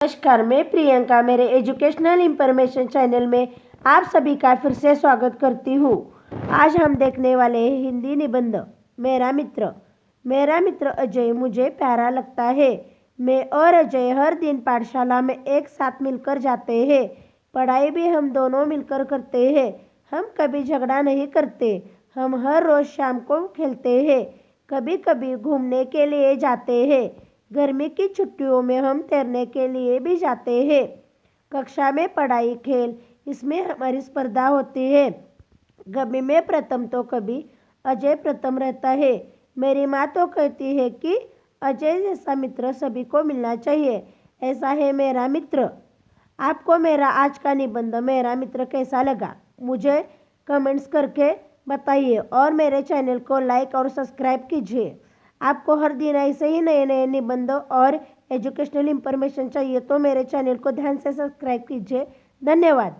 नमस्कार, मैं प्रियंका मेरे एजुकेशनल इंफॉर्मेशन चैनल में आप सभी का फिर से स्वागत करती हूँ। आज हम देखने वाले हैं हिंदी निबंध मेरा मित्र। मेरा मित्र अजय मुझे प्यारा लगता है। मैं और अजय हर दिन पाठशाला में एक साथ मिलकर जाते हैं। पढ़ाई भी हम दोनों मिलकर करते हैं। हम कभी झगड़ा नहीं करते। हम हर रोज शाम को खेलते हैं। कभी कभी घूमने के लिए जाते हैं। गर्मी की छुट्टियों में हम तैरने के लिए भी जाते हैं। कक्षा में पढ़ाई खेल इसमें हमारी स्पर्धा होती है। कभी मैं प्रथम तो कभी अजय प्रथम रहता है। मेरी माँ तो कहती है कि अजय जैसा मित्र सभी को मिलना चाहिए। ऐसा है मेरा मित्र। आपको मेरा आज का निबंध मेरा मित्र कैसा लगा मुझे कमेंट्स करके बताइए और मेरे चैनल को लाइक और सब्सक्राइब कीजिए। आपको हर दिन ऐसे ही नए नए निबंध और एजुकेशनल इंफॉर्मेशन चाहिए तो मेरे चैनल को ध्यान से सब्सक्राइब कीजिए। धन्यवाद।